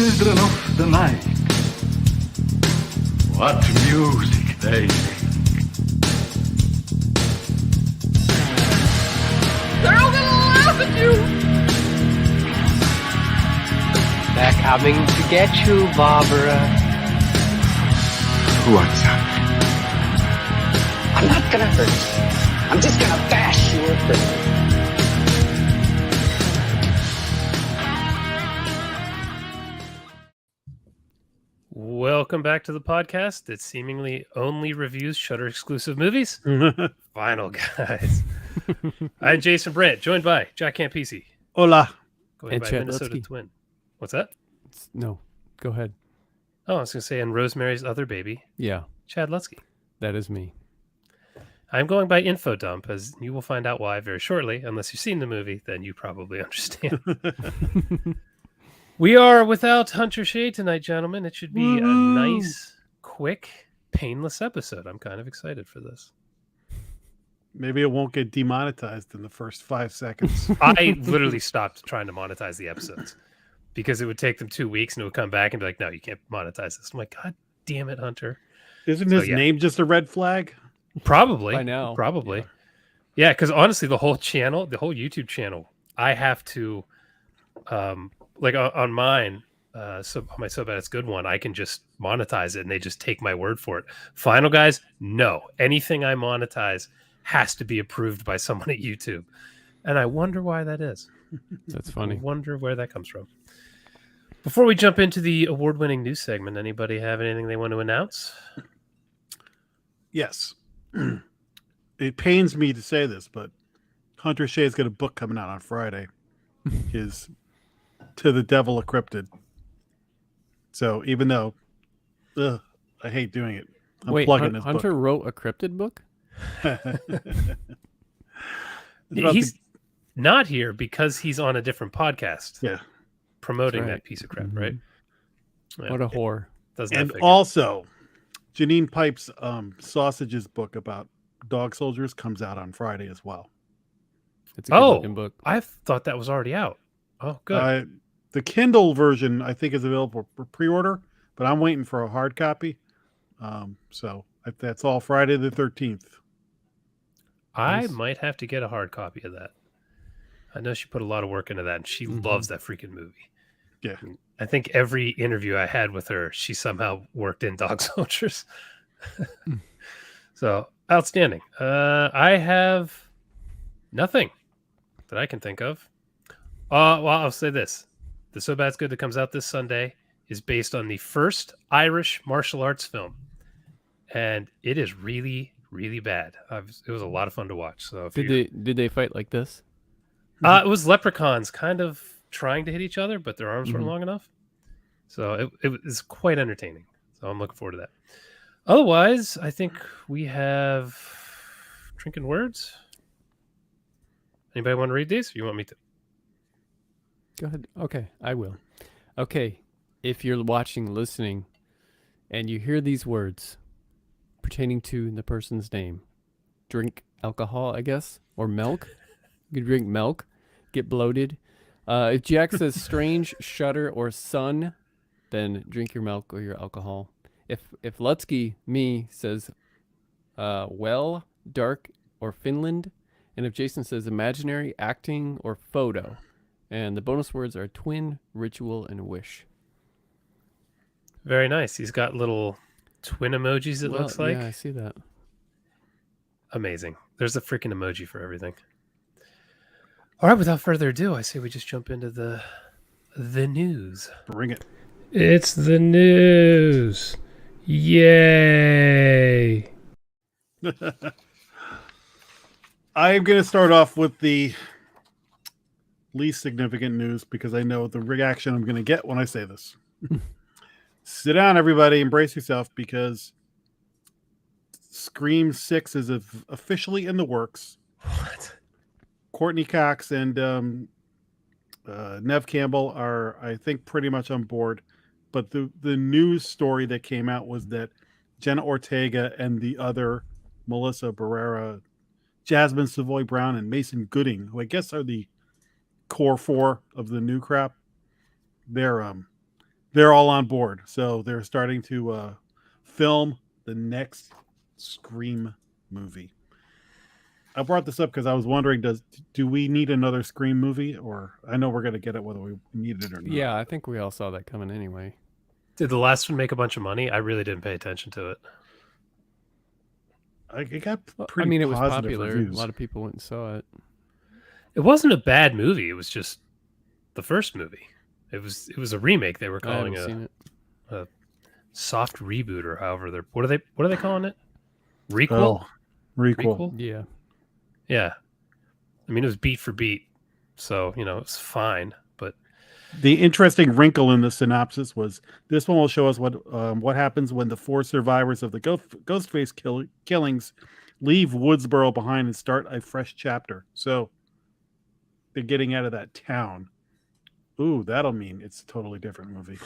children of the night. What music they make. They're all gonna laugh at you. They're coming to get you, Barbara. What's up? I'm not gonna hurt you. I'm just gonna bash your brain. Welcome back to the podcast that seemingly only reviews Shudder Exclusive movies. Final guys. I'm Jason Brandt, joined by Jack Campisi. Hola. Going And by Chad Minnesota Lutsky. Twin. What's that? No, go ahead. Oh, I was going to say, and Rosemary's other baby, Yeah, Chad Lutsky. that is me. I'm going by Infodump, as you will find out why very shortly. Unless you've seen the movie, then you probably understand. We are without Hunter Shea tonight, gentlemen. It should be a nice, quick, painless episode. I'm kind of excited for this. Maybe it won't get demonetized in the first 5 seconds. I literally stopped trying to monetize the episodes because it would take them 2 weeks and it would come back and be like, no, you can't monetize this. I'm like, God damn it, Hunter. Isn't his name just a red flag? Probably. By now. Probably. Yeah, because honestly, the whole channel, the whole YouTube channel, I have to, like on mine, so on my So Bad It's Good one, I can just monetize it and they just take my word for it. Final guys, no. Anything I monetize has to be approved by someone at YouTube. And I wonder why that is. That's I funny. wonder where that comes from. Before we jump into the award-winning news segment, anybody have anything they want to announce? Yes. It pains me to say this, but Hunter Shea's got a book coming out on Friday. His To the Devil Encrypted. So even though I hate doing it, I'm Wait, plugging his Hunter wrote a cryptid book? book. He's not here because he's on a different podcast. Yeah. Promoting That's right. that piece of crap, right? Yeah, What a whore. does not And figure. also, Janine Pipe's Sausages book about dog soldiers comes out on Friday as well. It's a good looking book. I thought that was already out. Oh, good. The Kindle version, I think, is available for pre-order, but I'm waiting for a hard copy. So that's all Friday the 13th. I Nice. might have to get a hard copy of that. I know she put a lot of work into that, and she loves that freaking movie. Yeah. I think every interview I had with her, she somehow worked in Dog Soldiers. So, outstanding. I have nothing that I can think of. Well, I'll say this. The So Bad It's Good that comes out this Sunday is based on the first Irish martial arts film. And it is really, really bad. It was a lot of fun to watch. So if Did they fight like this? it was leprechauns kind of trying to hit each other, but their arms weren't long enough. So it was quite entertaining. So I'm looking forward to that. Otherwise, I think we have drinking words. Anybody want to read these? Or you want me to? Go ahead. Okay, I will. Okay, if you're watching, listening, and you hear these words pertaining to the person's name, drink alcohol, I guess, or milk. You could drink milk, get bloated. If Jack says strange, shudder, or sun, then drink your milk or your alcohol. If Lutsky, me, says well, dark, or Finland, and if Jason says imaginary, acting, or photo, and the bonus words are twin, ritual, and wish. Very nice. He's got little twin emojis, it looks like. Yeah, I see that. Amazing. There's a freaking emoji for everything. All right, without further ado, I say we just jump into the news. Bring it. It's the news. Yay. I'm going to start off with the least significant news because I know the reaction I'm going to get when I say this. Sit down, everybody. Embrace yourself because Scream 6 is officially in the works. What? Courtney Cox and Nev Campbell are, I think, pretty much on board. But the news story that came out was that Jenna Ortega and the other Melissa Barrera, Jasmine Savoy Brown, and Mason Gooding, who I guess are the core four of the new crap, they're they're all on board. So they're starting to film the next Scream movie. I brought this up because I was wondering, do we need another Scream movie? Or I know we're going to get it whether we need it or not. Yeah, I think we all saw that coming anyway. Did the last one make a bunch of money? I really didn't pay attention to it. It got Well, pretty I mean, it was positive popular. reviews. A lot of people went and saw it. It wasn't a bad movie. It was just the first movie. It was a remake. They were I calling haven't seen it. a soft reboot, or however they're what are they calling it? Requel? Oh, requel. Yeah. Yeah. I mean, it was beat for beat, so it's fine. But The interesting wrinkle in the synopsis was this one will show us what happens when the 4 survivors of the Ghostface killings leave Woodsboro behind and start a fresh chapter. So they're getting out of that town. Ooh, that'll mean it's a totally different movie.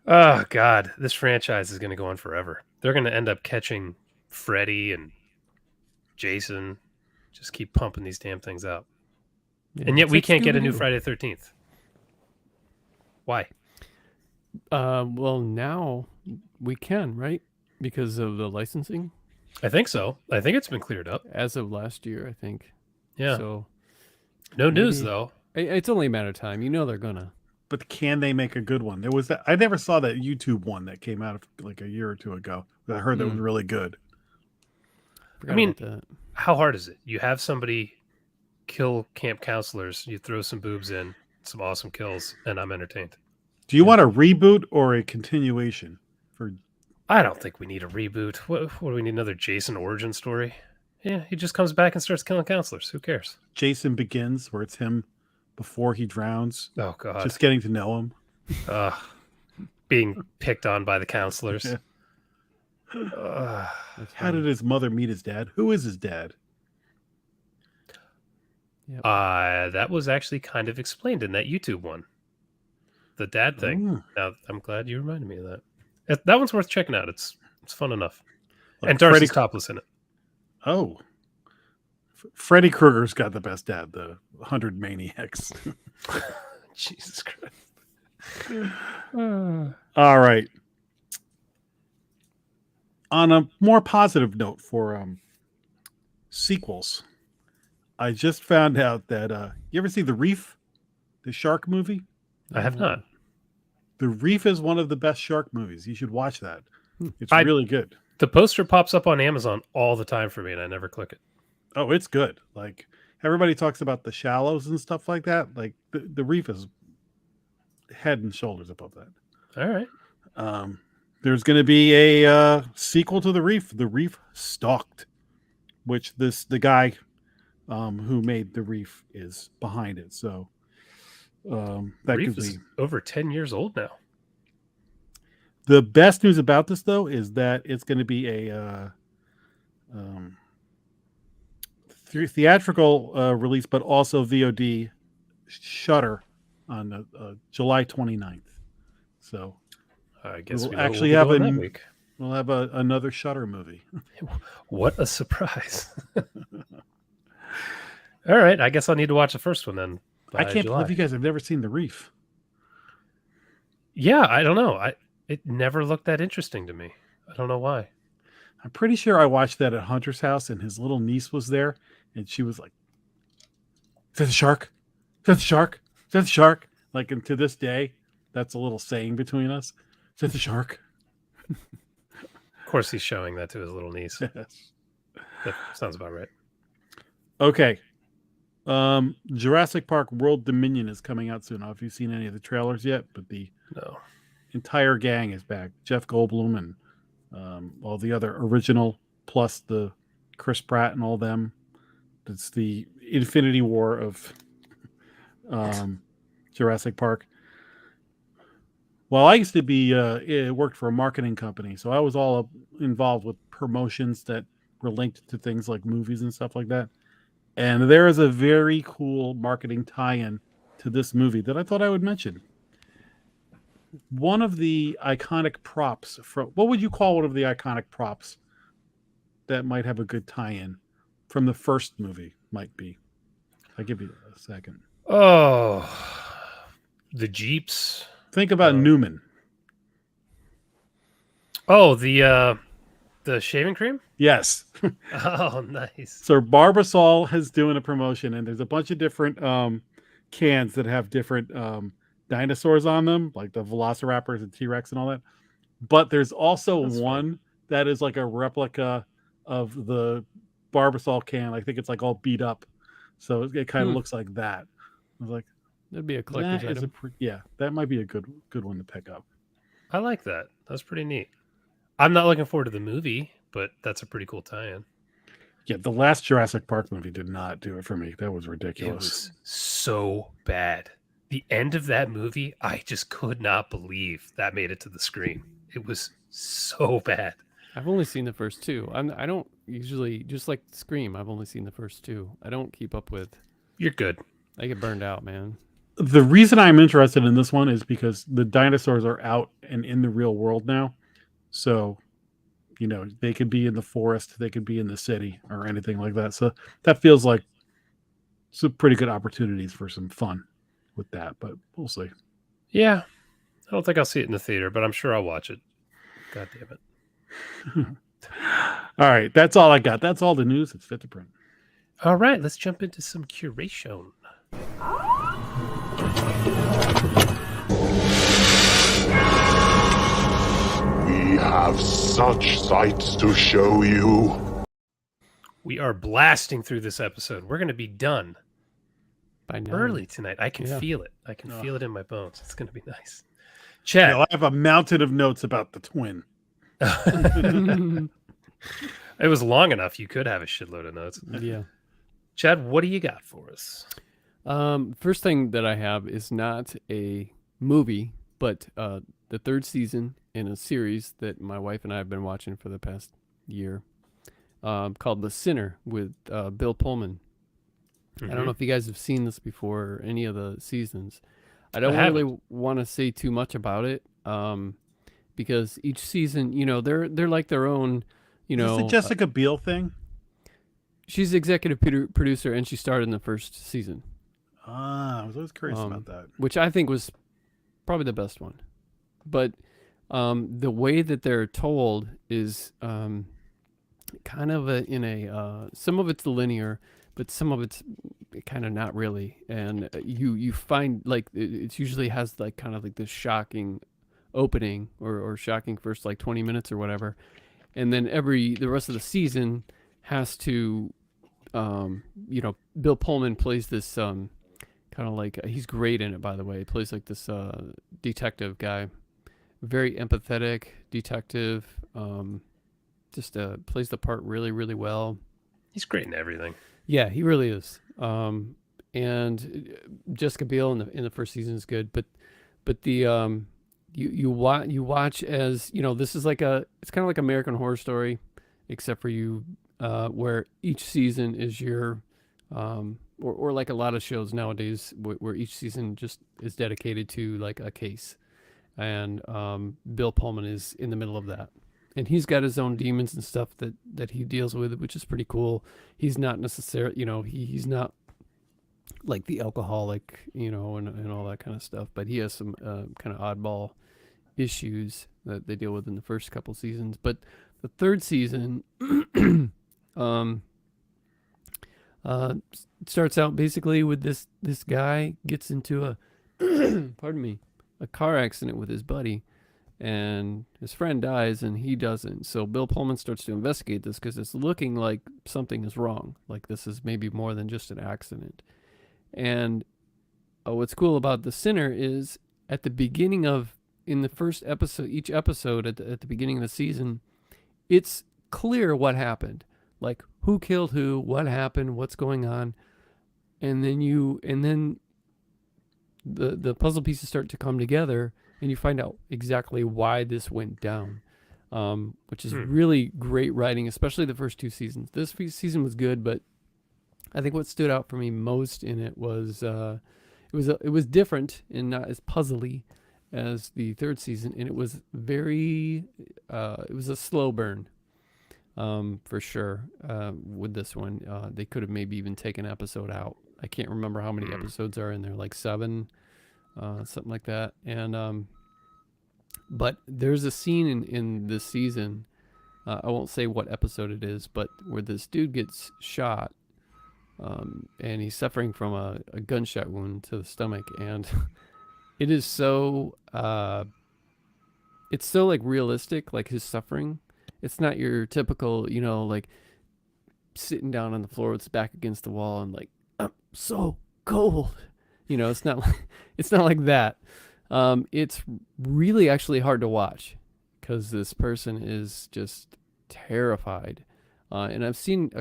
oh god, this franchise is going to go on forever. They're going to end up catching Freddy and Jason. Just keep pumping these damn things out. Yeah, And yet it's we like can't get a new Scooby-Doo. Friday the 13th. Why? Well, now we can, right? Because of the licensing I think so. I think it's been cleared up. as of last year, I think. Yeah. So No news maybe- though. it's only a matter of time. They're gonna. But can they make a good one? There was I never saw that YouTube one that came out like a year or two ago. I heard that was really good. Forgot I mean, about that. How hard is it? You have somebody kill camp counselors, you throw some boobs in, some awesome kills, and I'm entertained. Do you want a reboot or a continuation? I don't think we need a reboot. What do we need? Another Jason origin story? Yeah, he just comes back and starts killing counselors. Who cares? Jason Begins, where it's him before he drowns, Oh god. just getting to know him. Being picked on by the counselors. Yeah. That's How funny. did his mother meet his dad? Who is his dad? That was actually kind of explained in that YouTube one. The dad thing. Ooh. Now I'm glad you reminded me of that. That one's worth checking out. It's fun enough. Like and Darcy's Freddy- topless in it. Oh. Freddy Krueger's got the best dad, the 100 Maniacs. Jesus Christ. All right. On a more positive note for sequels, I just found out that you ever see The Reef, the shark movie? I have not. The Reef is one of the best shark movies. You should watch that. It's I- really good. The poster pops up on Amazon all the time for me, and I never click it. Oh, it's good. Like everybody talks about The Shallows and stuff like that. Like the Reef is head and shoulders above that. All right. There's going to be a sequel to The Reef Stalked, which the guy who made The Reef is behind it. So that Reef could is be over 10 years old now. the best news about this though is that it's going to be a theatrical release, but also VOD Shudder on July 29th. So I guess We'll we know what actually we'll have be doing a that week. we'll have another Shudder movie. What a surprise. All right. I guess I'll need to watch the first one then. I by can't July. believe you guys have never seen The Reef. Yeah, I don't know. It never looked that interesting to me. I don't know why. I'm pretty sure I watched that at Hunter's house, and his little niece was there, and she was like, "Is that a shark? Is that a shark? Is that a shark?" Like, and to this day, that's a little saying between us. Is that the shark? Of course, he's showing that to his little niece. Yes. That sounds about right. Okay. Jurassic Park World Dominion is coming out soon. I don't know if you've seen any of the trailers yet, but the No. entire gang is back. Jeff Goldblum and all the other original, plus the Chris Pratt and all them. It's the Infinity War of Jurassic Park. Well, I used to be worked for a marketing company, so I was all involved with promotions that were linked to things like movies and stuff like that. And there is a very cool marketing tie-in to this movie that I thought I would mention. One of the iconic props from what would you call one of the iconic props that might have a good tie-in from the first movie might be? I'll give you a second. Oh, the Jeeps. Think about Newman. Oh, the shaving cream. Yes. Oh, nice. So Barbasol is doing a promotion, and there's a bunch of different cans that have different dinosaurs on them, like the Velociraptors and T-Rex and all that. But there's also That's one that is like a replica of the Barbasol can. I think it's like all beat up, so it kind of looks like that. I was like, That'd be a collector's that is item. that might be a good one to pick up. I like that. That's pretty neat. I'm not looking forward to the movie, but that's a pretty cool tie-in. Yeah, the last Jurassic Park movie did not do it for me. That was It ridiculous. was so bad. The end of that movie, I just could not believe that made it to the screen. It was so bad. I've only seen the first two. I don't usually, just like Scream, I've only seen the first two. I don't keep up with. You're good. I get burned out, man. The reason I'm interested in this one is because the dinosaurs are out and in the real world now. So, they could be in the forest, they could be in the city or anything like that. So that feels like some pretty good opportunities for some fun with that, but we'll see. Yeah. I don't think I'll see it in the theater, but I'm sure I'll watch it. God damn it. All right. That's all I got. That's all the news. It's fit to print. All right. Let's jump into some curation. We have such sights to show you. We are blasting through this episode. We're going to be done By now. early tonight. I can Yeah. feel it. I can feel it in my bones. It's going to be nice. Chad. I have a mountain of notes about the twin. It was long enough. You could have a shitload of notes. Yeah. Chad, what do you got for us? First thing that I have is not a movie, but the third season in a series that my wife and I have been watching for the past year, called The Sinner with Bill Pullman. I don't know if you guys have seen this before or any of the seasons. I don't really want to say too much about it, because each season, they're like their own, Is this the Jessica Biel thing? She's executive producer, and she starred in the first season. I was always curious about that. Which I think was probably the best one. But the way that they're told is kind of some of it's linear, but some of it's kind of not really. And you find like it usually has like kind of like this shocking opening or shocking first like 20 minutes or whatever. And then the rest of the season has to, Bill Pullman plays this kind of like, he's great in it, by the way. He plays like this detective guy, very empathetic detective, just plays the part really, really well. He's great in everything. Yeah, he really is. And Jessica Biel in the first season is good, but the you watch as this is like it's kind of like American Horror Story, except for where each season is your or like a lot of shows nowadays where each season just is dedicated to like a case, and Bill Pullman is in the middle of that, and he's got his own demons and stuff that he deals with, which is pretty cool. He's not necessarily he's not like the alcoholic and all that kind of stuff, but he has some kind of oddball issues that they deal with in the first couple seasons. But the third season starts out basically with this guy gets into a a car accident with his buddy, and his friend dies and he doesn't. So Bill Pullman starts to investigate this because it's looking like something is wrong, like this is maybe more than just an accident. And what's cool about The Sinner is at the beginning in the first episode, each episode at the beginning of the season, it's clear what happened, like who killed who, what happened, what's going on, and then the puzzle pieces start to come together, and you find out exactly why this went down, which is really great writing, especially the first two seasons. This season was good, but I think what stood out for me most in it was it was different and not as puzzly as the third season, and it was very it was a slow burn, for sure. With this one, they could have maybe even taken an episode out. I can't remember how many episodes are in there, like 7. something like that. And but there's a scene in this season. I won't say what episode it is, but where this dude gets shot, and he's suffering from a gunshot wound to the stomach, and it is so it's so like realistic, like his suffering. It's not your typical, like sitting down on the floor with his back against the wall and like, I'm so cold. It's not like it's not like that. It's really actually hard to watch because this person is just terrified. And I've seen,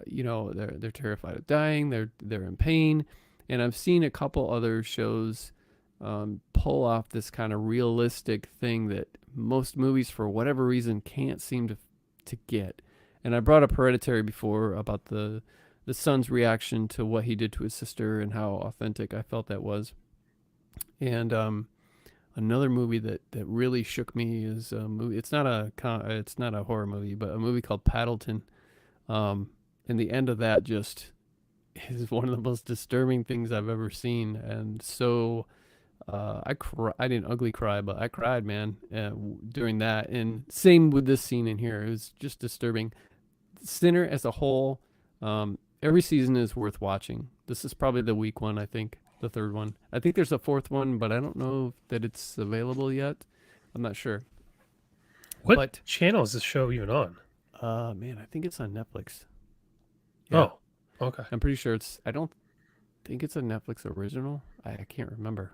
they're terrified of dying. They're in pain, and I've seen a couple other shows pull off this kind of realistic thing that most movies, for whatever reason, can't seem to get. And I brought up Hereditary before about the son's reaction to what he did to his sister and how authentic I felt that was. And another movie that really shook me is a movie. It's not a horror movie, but a movie called Paddleton. And the end of that just is one of the most disturbing things I've ever seen. And so I didn't ugly cry, but I cried, man, during that. And same with this scene in here. It was just disturbing. Sinner as a whole, every season is worth watching. This is probably the weak one, I think. The third one. I think there's a fourth one, but I don't know that it's available yet. I'm not sure. What channel is this show even on? Man, I think it's on Netflix. Yeah. Oh, okay. I'm pretty sure I don't think it's a Netflix original. I can't remember.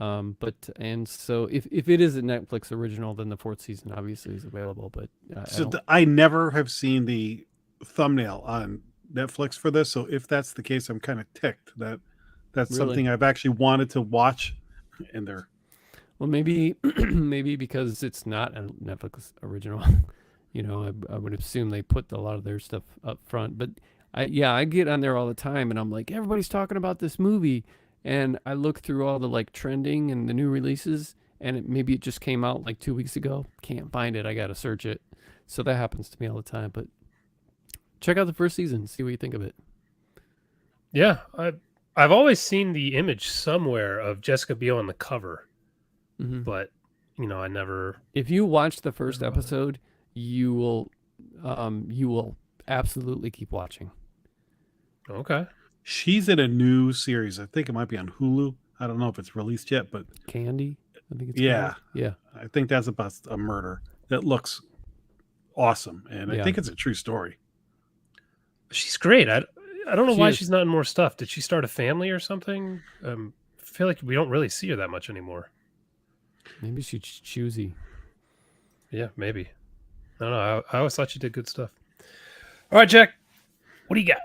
And so if it is a Netflix original, then the fourth season obviously is available. But I never have seen the thumbnail on Netflix for this. So if that's the case, I'm kind of ticked that that's really something I've actually wanted to watch. And they're well, maybe because it's not a Netflix original. I would assume they put a lot of their stuff up front. But I get on there all the time, and I'm like, everybody's talking about this movie. And I look through all the like trending and the new releases, and maybe it just came out like 2 weeks ago. Can't find it. I got to search it. So that happens to me all the time. But check out the first season. See what you think of it. Yeah. I've always seen the image somewhere of Jessica Biel on the cover, but I never. If you watch the first episode, you will absolutely keep watching. Okay. She's in a new series. I think it might be on Hulu. I don't know if it's released yet, but Candy. I think it's yeah. Yeah. I think that's about a murder that looks awesome, and I think it's a true story. She's great. I don't know why she's not in more stuff. Did she start a family or something? I feel like we don't really see her that much anymore. Maybe she's choosy. Yeah, maybe. I don't know. I always thought she did good stuff. All right, Jack. What do you got?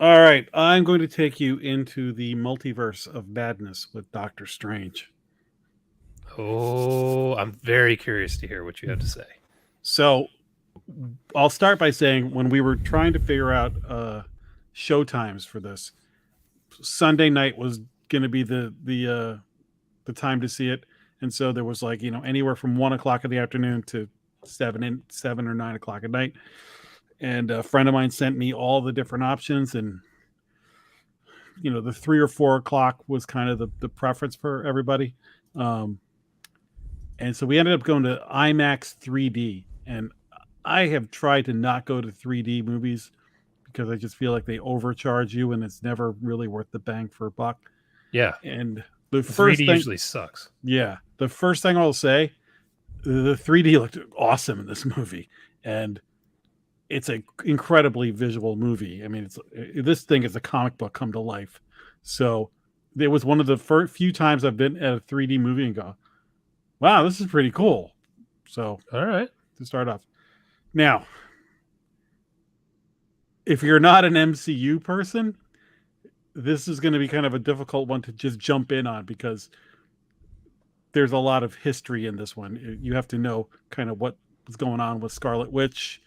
All right. I'm going to take you into the multiverse of madness with Doctor Strange. Oh, I'm very curious to hear what you have to say. So I'll start by saying when we were trying to figure out show times for this, Sunday night was going to be the time to see it. And so there was like, anywhere from 1 o'clock in the afternoon to 7 or 9 o'clock at night. And a friend of mine sent me all the different options, and the 3 or 4 o'clock was kind of the preference for everybody. And so we ended up going to IMAX 3D, and I have tried to not go to 3D movies because I just feel like they overcharge you, and it's never really worth the bang for a buck. Yeah. And the 3D usually sucks. Yeah. The first thing I'll say, the 3D looked awesome in this movie, and it's an incredibly visual movie. I mean, this thing is a comic book come to life. So it was one of the few times I've been at a 3D movie and go, wow, this is pretty cool. So, all right, to start off. Now, if you're not an MCU person, this is going to be kind of a difficult one to just jump in on because there's a lot of history in this one. You have to know kind of what was going on with Scarlet Witch,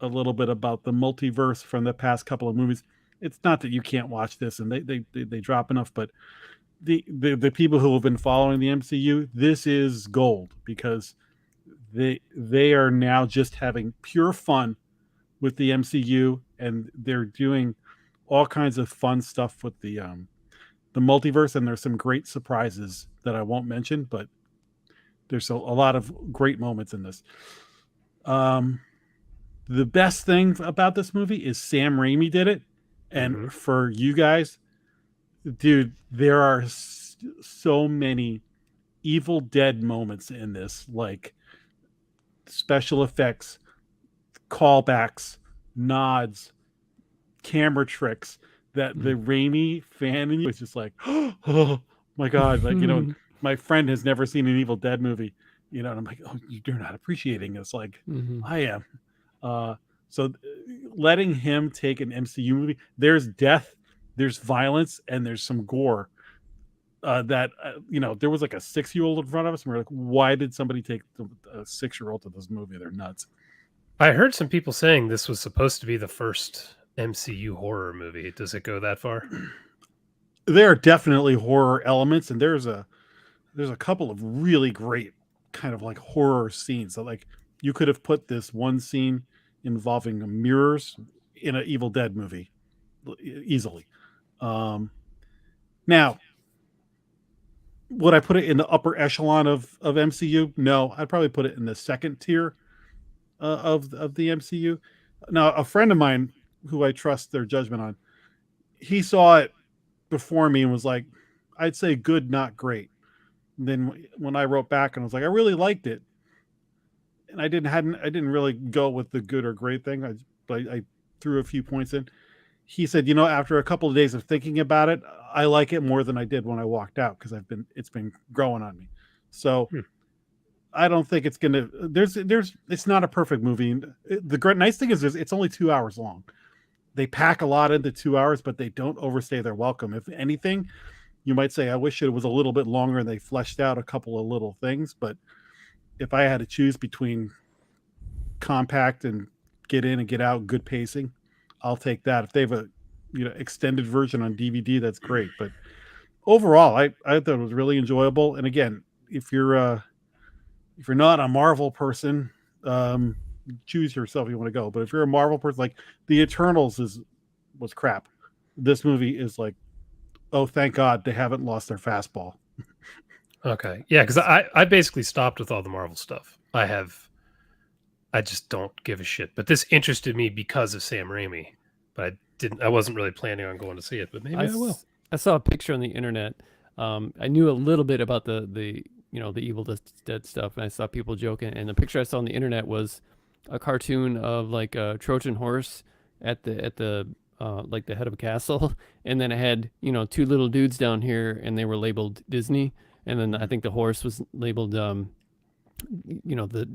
a little bit about the multiverse from the past couple of movies. It's not that you can't watch this and they drop enough, but the people who have been following the MCU, this is gold because they are now just having pure fun with the MCU, and they're doing all kinds of fun stuff with the the multiverse, and there's some great surprises that I won't mention, but there's a lot of great moments in this. The best thing about this movie is Sam Raimi did it. And for you guys, dude, there are so many Evil Dead moments in this, like special effects, callbacks, nods, camera tricks that the Raimi fan in you is just like, oh my God. Like, my friend has never seen an Evil Dead movie, and I'm like, oh, you're not appreciating this. Like I am. So letting him take an MCU movie, there's death, there's violence, and there's some gore. That there was like a 6-year-old in front of us, and we're like, why did somebody take a 6-year-old to this movie? They're nuts. I heard some people saying this was supposed to be the first MCU horror movie. Does it go that far? There are definitely horror elements, and there's a couple of really great kind of like horror scenes. So like you could have put this one scene involving mirrors in an Evil Dead movie easily. Now, would I put it in the upper echelon of MCU? No, I'd probably put it in the second tier of the MCU. Now, a friend of mine who I trust their judgment on, he saw it before me and was like, I'd say good, not great. And then when I wrote back and I was like, I really liked it, and I didn't really go with the good or great thing. I threw a few points in. He said, after a couple of days of thinking about it, I like it more than I did when I walked out, because it's been growing on me. So I don't think it's gonna. It's not a perfect movie. The great nice thing is it's only 2 hours long. They pack a lot into 2 hours, but they don't overstay their welcome. If anything, you might say, I wish it was a little bit longer and they fleshed out a couple of little things. But if I had to choose between compact and get in and get out, good pacing, I'll take that. If they have a extended version on DVD, that's great. But overall, I thought it was really enjoyable. And again, if you're not a Marvel person, choose yourself if you want to go. But if you're a Marvel person, like the Eternals was crap. This movie is like, oh, thank God they haven't lost their fastball. Okay. Yeah, because I basically stopped with all the Marvel stuff. I just don't give a shit. But this interested me because of Sam Raimi. But I wasn't really planning on going to see it, but maybe I will. I saw a picture on the internet. I knew a little bit about the Evil Dead stuff, and I saw people joking. And the picture I saw on the internet was a cartoon of like a Trojan horse at the like the head of a castle, and then it had 2 little dudes down here, and they were labeled Disney, and then I think the horse was labeled the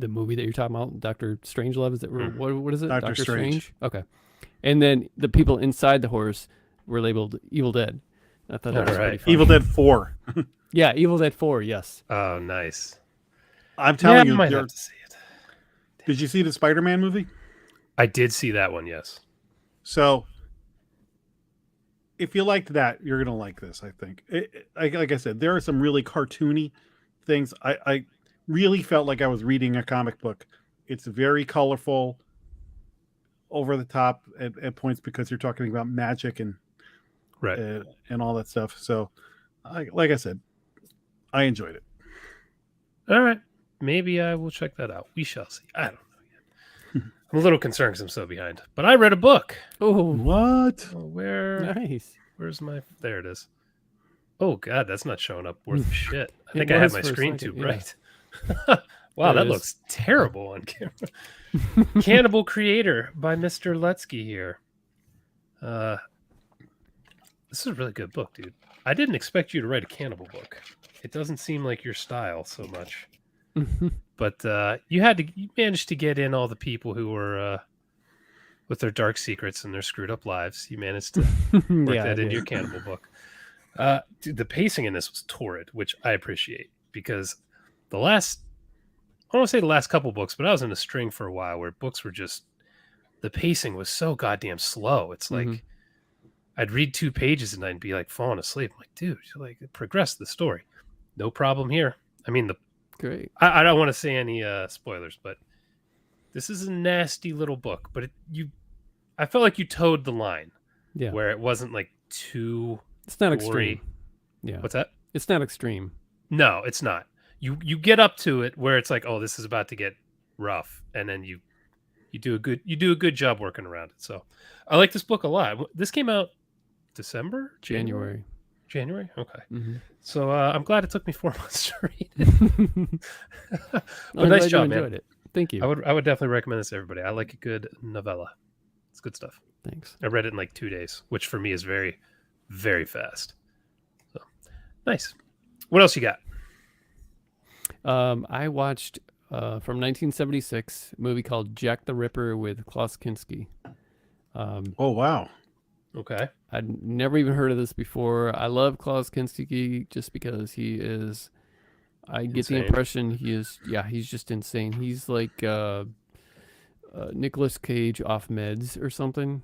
movie that you're talking about, Dr. Strangelove. Is it what is it? Dr. Strange. Okay, and then the people inside the horse were labeled Evil Dead. I thought that was pretty funny. Evil Dead 4. Yeah, Evil Dead 4. Yes. Oh, nice. I'm telling you, I might have to see it. Did you see the Spider-Man movie? I did see that one. Yes. So, if you liked that, you're gonna like this. I think. Like I said, there are some really cartoony things. I really felt like I was reading a comic book. It's very colorful, over the top at points, because you're talking about magic and and all that stuff. So, like I said, I enjoyed it. All right, maybe I will check that out. We shall see. I don't know yet. I'm a little concerned because I'm so behind. But I read a book. Oh, what? Oh, where? Nice. Where's my? There it is. Oh God, that's not showing up worth shit. I think I had my screen too bright. Wow, that looks terrible on camera. Cannibal Creator by Mr. Letsky here. This is a really good book, dude. I didn't expect you to write a cannibal book. It doesn't seem like your style so much. But you managed to get in all the people who were with their dark secrets and their screwed up lives. You managed to work that into your cannibal book. Dude, the pacing in this was torrid, which I appreciate, because I don't want to say the last couple books, but I was in a string for a while where books were just, the pacing was so goddamn slow. It's like I'd read 2 pages and I'd be like falling asleep. I'm like, dude, progress the story. No problem here. I mean, great. I don't want to say any spoilers, but this is a nasty little book. But I felt like you towed the line, where it wasn't like too. It's not gory. extreme. Yeah. What's that? It's not extreme. No, it's not. You get up to it where it's like, oh, this is about to get rough, and then you do a good job working around it. So I like this book a lot. This came out December, January. January. Okay. Mm-hmm. So I'm glad it took me 4 months to read it. But nice job, man. Enjoyed it. Thank you. I would definitely recommend this to everybody. I like a good novella. It's good stuff. Thanks. I read it in like 2 days, which for me is very, very fast. So nice. What else you got? I watched from 1976 a movie called Jack the Ripper with Klaus Kinski. Oh wow. Okay. I'd never even heard of this before. I love Klaus Kinski just because he is. I get the Insane. impression he is. Yeah, he's just insane. He's like Nicolas Cage off meds or something,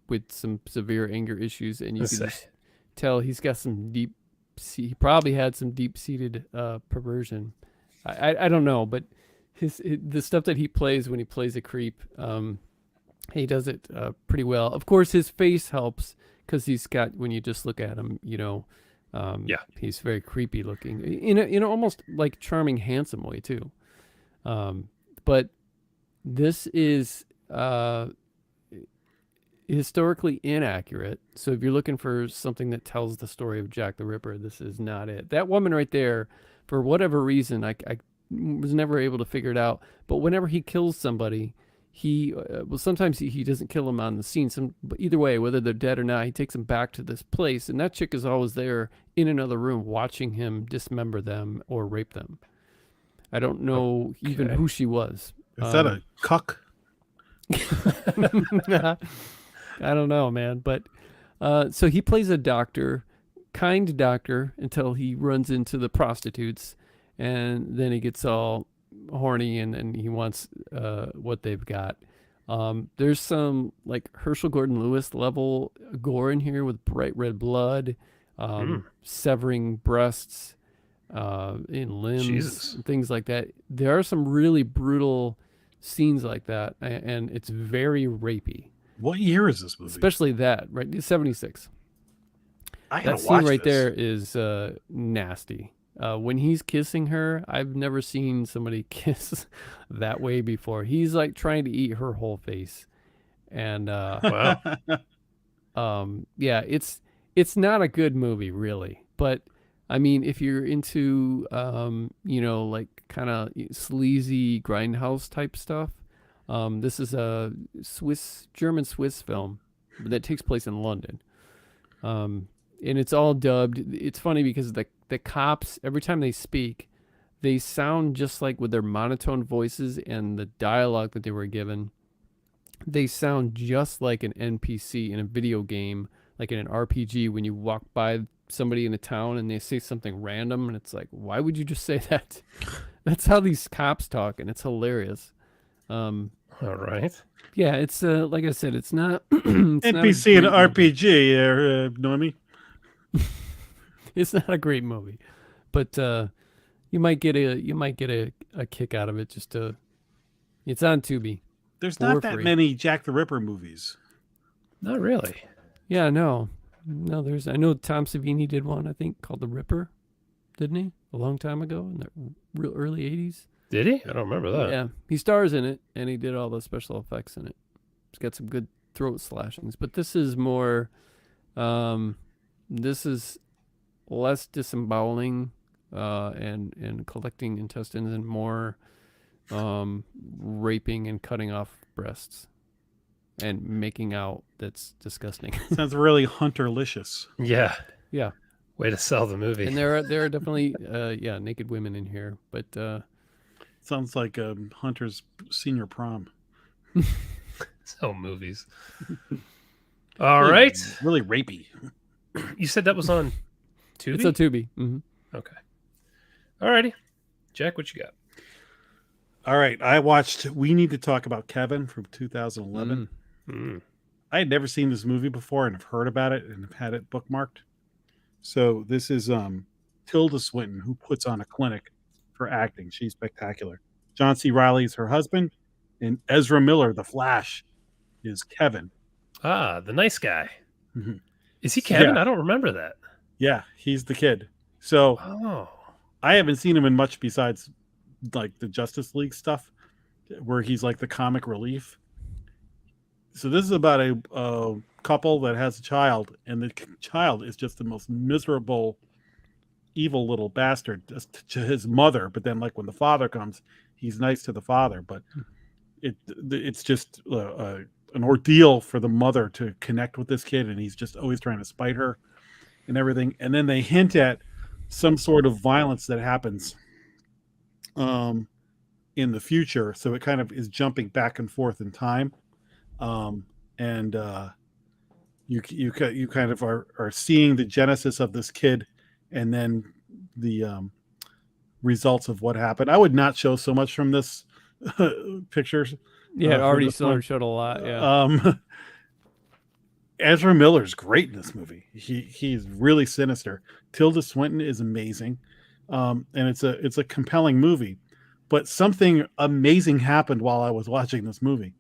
with some severe anger issues, and you can just tell he's got some deep. He probably had some deep-seated perversion. I don't know, but the stuff that he plays when he plays a creep, he does it pretty well. Of course, his face helps because he's got, when you just look at him, he's very creepy looking in a almost like charming, handsome way too. But this is historically inaccurate. So if you're looking for something that tells the story of Jack the Ripper, this is not it. That woman right there, for whatever reason, I was never able to figure it out. But whenever he kills somebody, sometimes he doesn't kill them on the scene. But either way, whether they're dead or not, he takes them back to this place, and that chick is always there in another room watching him dismember them or rape them. I don't know even who she was. Is that a cuck? I don't know, man. But so he plays a doctor, kind doctor, until he runs into the prostitutes, and then he gets all horny and he wants what they've got. There's some like Herschel Gordon Lewis level gore in here with bright red blood, severing breasts, in limbs, and things like that. There are some really brutal scenes like that, and it's very rapey. What year is this movie? Especially that, right? 76. That scene right there is nasty. When he's kissing her, I've never seen somebody kiss that way before. He's like trying to eat her whole face. And Wow. yeah, it's not a good movie really. But I mean, if you're into like kind of sleazy grindhouse type stuff, this is a German Swiss film that takes place in London. And it's all dubbed. It's funny because the cops, every time they speak, they sound just like, with their monotone voices and the dialogue that they were given, they sound just like an NPC in a video game, like in an RPG, when you walk by somebody in a town and they say something random and it's like, why would you just say that? That's how these cops talk, and it's hilarious. All right. Yeah, it's like I said, it's not NPC and RPG, Normie. It's not a great movie, but you might get a kick out of it. It's on Tubi. There's not that many Jack the Ripper movies. Not really. Yeah, no. I know Tom Savini did one, I think, called The Ripper, didn't he? A long time ago in the real early 80s. Did he? I don't remember that. Yeah, he stars in it, and he did all the special effects in it. It's got some good throat slashings, but this is more. This is less disemboweling and collecting intestines, and more raping and cutting off breasts and making out. That's disgusting. Sounds really Hunterlicious. Yeah. Yeah. Way to sell the movie. And there are definitely naked women in here, but sounds like Hunter's senior prom. Sell movies. All right. Really rapey. You said that was on Tubi? It's on Tubi. Mm-hmm. Okay. All righty. Jack, what you got? All right. I watched We Need to Talk About Kevin from 2011. I had never seen this movie before and have heard about it and have had it bookmarked. So this is Tilda Swinton, who puts on a clinic for acting. She's spectacular. John C. Reilly is her husband, and Ezra Miller, the Flash, is Kevin. Ah, the nice guy. Mhm. Is he Kevin? Yeah. I don't remember that. Yeah, he's the kid. So Oh, I haven't seen him in much besides like the Justice League stuff, where he's like the comic relief. So this is about a couple that has a child, and the child is just the most miserable, evil little bastard to his mother. But then, like when the father comes, he's nice to the father. But it's just an ordeal for the mother to connect with this kid, and he's just always trying to spite her and everything. And then they hint at some sort of violence that happens um, in the future, so it kind of is jumping back and forth in time. And you kind of are seeing the genesis of this kid, and then the results of what happened. I would not show so much from this pictures. Yeah, it For already this one. showed a lot. Yeah. Ezra Miller's great in this movie. He's really sinister. Tilda Swinton is amazing, and it's a compelling movie. But something amazing happened while I was watching this movie.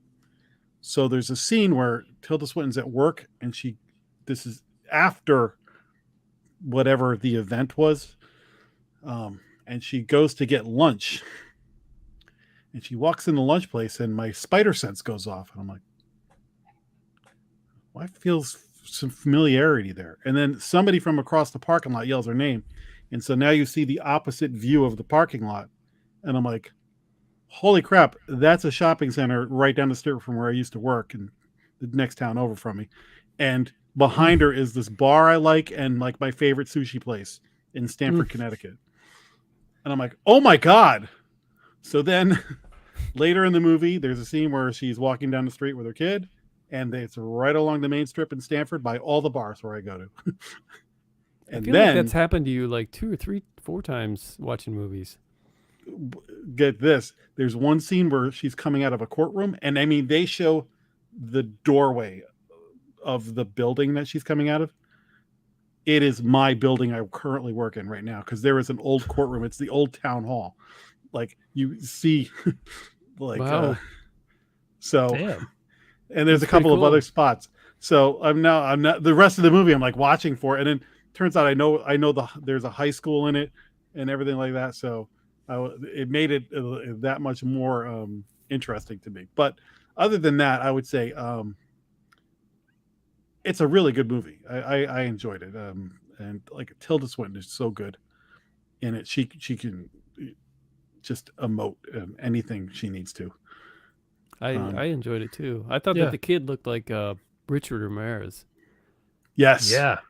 So there's a scene where Tilda Swinton's at work, and this is after whatever the event was, and she goes to get lunch, and she walks in the lunch place, and my spider sense goes off, and I'm like, well, I feel some familiarity there. And then somebody from across the parking lot yells her name, and so now you see the opposite view of the parking lot, and I'm like, holy crap, that's a shopping center right down the street from where I used to work and the next town over from me. And behind her is this bar I like and like my favorite sushi place in Stamford, Connecticut. And I'm like, oh my God. So then later in the movie, there's a scene where she's walking down the street with her kid, and it's right along the main strip in Stamford by all the bars where I go to. I And feel like then that's happened to you like 2 or 3, 4 times watching movies. get this, there's one scene where she's coming out of a courtroom, and I mean they show the doorway of the building that she's coming out of. It is my building I currently work in right now, because there is an old courtroom. It's the old town hall. Like you see like Wow. so damn. and there's That's a couple pretty of cool. other spots. So I'm not the rest of the movie I'm like watching for it, and then turns out I know there's a high school in it and everything like that. So it made it that much more interesting to me. But other than that, I would say it's a really good movie. I enjoyed it. And like Tilda Swinton is so good in it. She can just emote anything she needs to. I enjoyed it too. I thought Yeah. that the kid looked like Richard Ramirez, Yes. Yeah.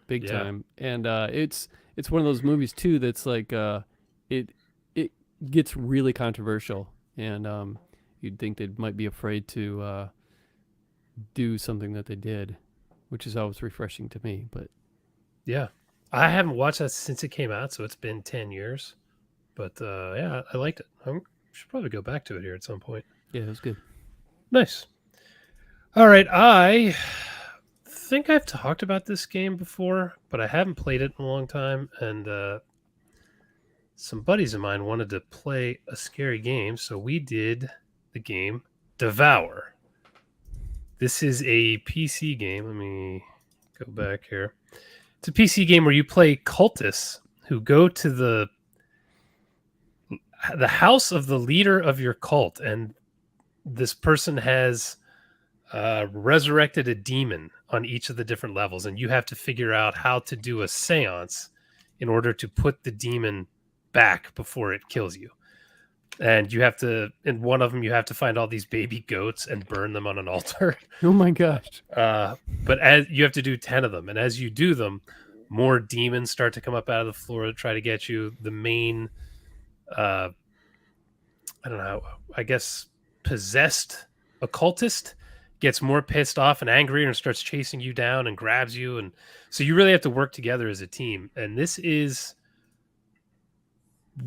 big Yeah. time. And it's one of those movies too that's like it gets really controversial, and you'd think they might be afraid to do something that they did, which is always refreshing to me. But Yeah. I haven't watched that since it came out, so it's been 10 years. But yeah, I liked it. I should probably go back to it here at some point. yeah, it was good. Nice. All right. I think I've talked about this game before, but I haven't played it in a long time. And some buddies of mine wanted to play a scary game, so we did the game Devour. This is a PC game. Let me go back here. It's a PC game where you play cultists who go to the house of the leader of your cult, and this person has resurrected a demon on each of the different levels, and you have to figure out how to do a seance in order to put the demon back before it kills you. And you have to, in one of them, you have to find all these baby goats and burn them on an altar. Oh my gosh. But as you have to do 10 of them, and as you do them, more demons start to come up out of the floor to try to get you. The main, I don't know, I guess possessed occultist gets more pissed off and angry and starts chasing you down and grabs you. And so you really have to work together as a team. And this is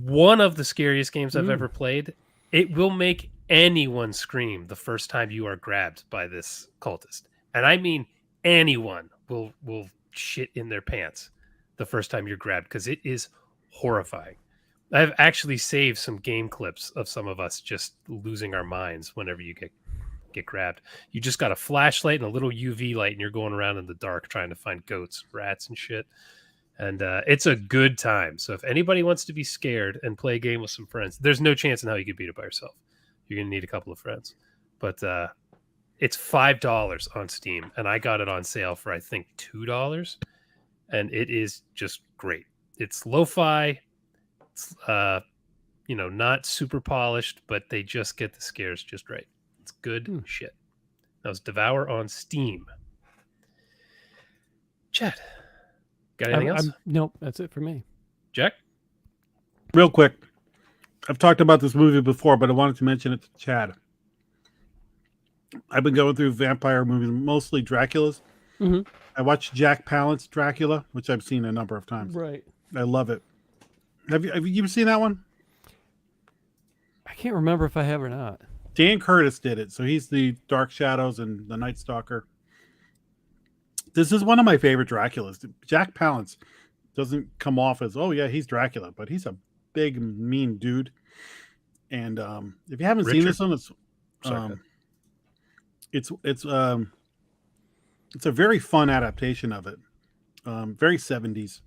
one of the scariest games I've ever played. It will make anyone scream the first time you are grabbed by this cultist. And I mean anyone will shit in their pants the first time you're grabbed, because it is horrifying. I've actually saved some game clips of some of us just losing our minds whenever you get grabbed. You just got a flashlight and a little UV light, and you're going around in the dark trying to find goats, rats, and shit. And it's a good time. So if anybody wants to be scared and play a game with some friends, there's no chance in how you could beat it by yourself. You're going to need a couple of friends. But it's $5 on Steam, and I got it on sale for, I think, $2. And it is just great. It's lo-fi. It's, not super polished, but they just get the scares just right. It's good shit. That was Devour on Steam. Chad, got anything else? Nope, that's it for me. Jack? Real quick. I've talked about this movie before, but I wanted to mention it to Chad. I've been going through vampire movies, mostly Dracula's. Mm-hmm. I watched Jack Palance Dracula, which I've seen a number of times. Right. I love it. Have you seen that one? I can't remember if I have or not. Dan Curtis did it, so he's the Dark Shadows and the Night Stalker. This is one of my favorite Draculas. Jack Palance doesn't come off as, oh yeah, he's Dracula, but he's a big, mean dude. And if you haven't seen this one, it's a very fun adaptation of it. Very 70s.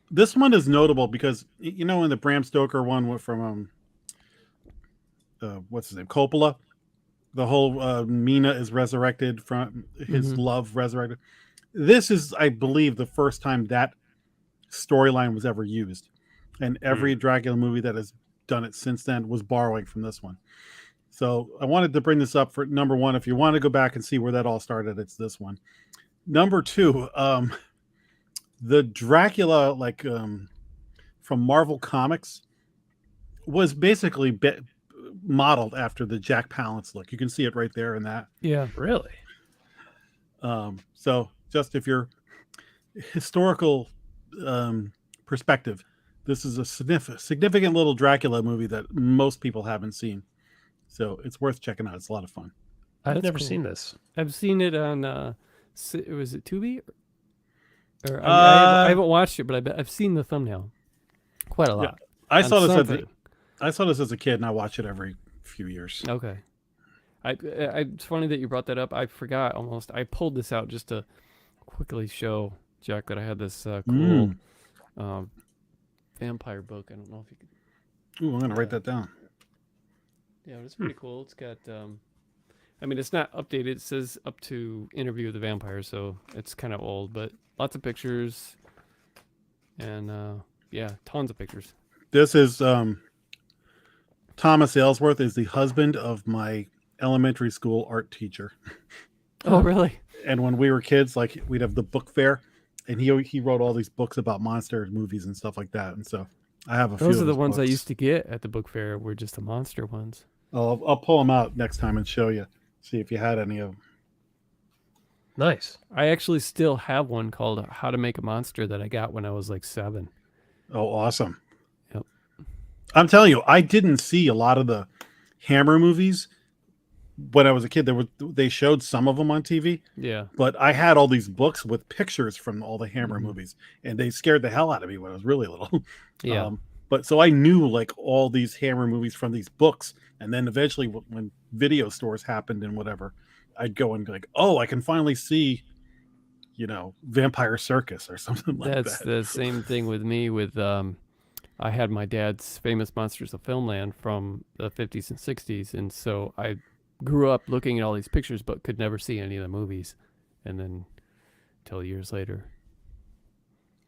This one is notable because, in the Bram Stoker one from what's his name, Coppola, the whole Mina is resurrected from his love resurrected. This is, I believe, the first time that storyline was ever used, and every Dracula movie that has done it since then was borrowing from this one. So I wanted to bring this up for number one. If you want to go back and see where that all started, it's this one. Number two, the Dracula from Marvel Comics was basically modeled after the Jack Palance look. You can see it right there in that. Yeah, really. So just if you're historical perspective, this is a significant little Dracula movie that most people haven't seen. So it's worth checking out. It's a lot of fun. I've never seen this. I've seen it on, was it Tubi? Or I haven't watched it, but I've seen the thumbnail quite a lot. Yeah. I saw this as a kid, and I watch it every few years. Okay. It's funny that you brought that up. I forgot almost. I pulled this out just to quickly show Jack that I had this cool vampire book. I don't know if you could. Ooh, I'm gonna write that down. Yeah, it's pretty cool. It's got. It's not updated. It says up to Interview with the Vampire, so it's kind of old, but lots of pictures, and tons of pictures. This is Thomas Aylesworth is the husband of my elementary school art teacher. Oh, really? And when we were kids, we'd have the book fair, and he wrote all these books about monster movies and stuff like that. And so I have a few. Those are the ones books. I used to get at the book fair. Were just the monster ones. I'll pull them out next time and show you. See if you had any of them. Nice. I actually still have one called How to Make a Monster that I got when I was 7. Oh, awesome. Yep. I'm telling you, I didn't see a lot of the Hammer movies when I was a kid. They showed some of them on TV. Yeah. But I had all these books with pictures from all the Hammer movies, and they scared the hell out of me when I was really little. Yeah. But so I knew all these Hammer movies from these books, and then eventually when video stores happened and whatever, I'd go and be oh, I can finally see, Vampire Circus or something like that. That's the same thing with me. I had my dad's Famous Monsters of Filmland from the 50s and 60s, and so I grew up looking at all these pictures, but could never see any of the movies, and then until years later.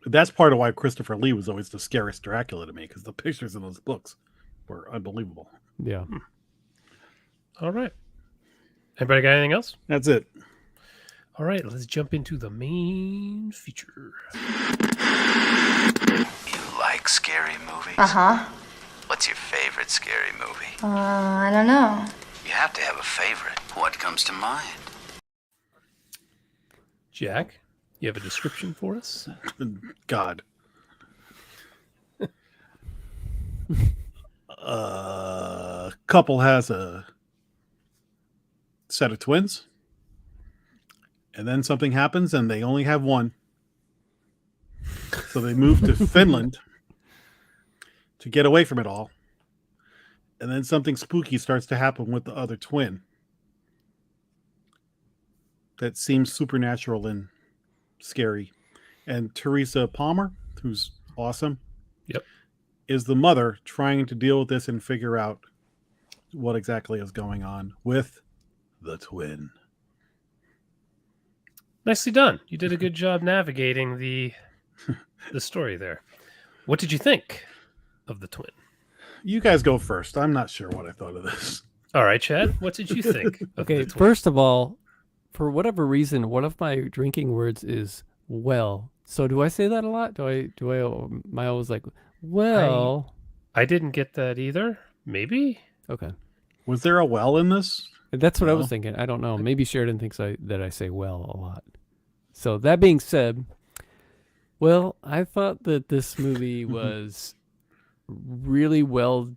That's part of why Christopher Lee was always the scariest Dracula to me, because the pictures in those books were unbelievable. Yeah. All right. Anybody got anything else? That's it. All right, let's jump into the main feature. You like scary movies? Uh-huh. What's your favorite scary movie? I don't know. You have to have a favorite. What comes to mind? Jack, you have a description for us? God. Couple has a set of twins, and then something happens and they only have one. So they move to Finland to get away from it all. And then something spooky starts to happen with the other twin that seems supernatural and scary. and Teresa Palmer, who's awesome. Yep. Is the mother trying to deal with this and figure out what exactly is going on with the twin. Nicely done. You did a good job navigating the story there. What did you think of the twin? You guys go first. I'm not sure what I thought of this. All right, Chad. What did you think? Of Okay, the twin? first of all, for whatever reason, one of my drinking words is well. So do I say that a lot? Am I always like, well? I didn't get that either. Maybe. Okay. Was there a well in this? That's what I was No. thinking. I don't know. Maybe Sheridan thinks that I say well a lot. So that being said, well, I thought that this movie was really well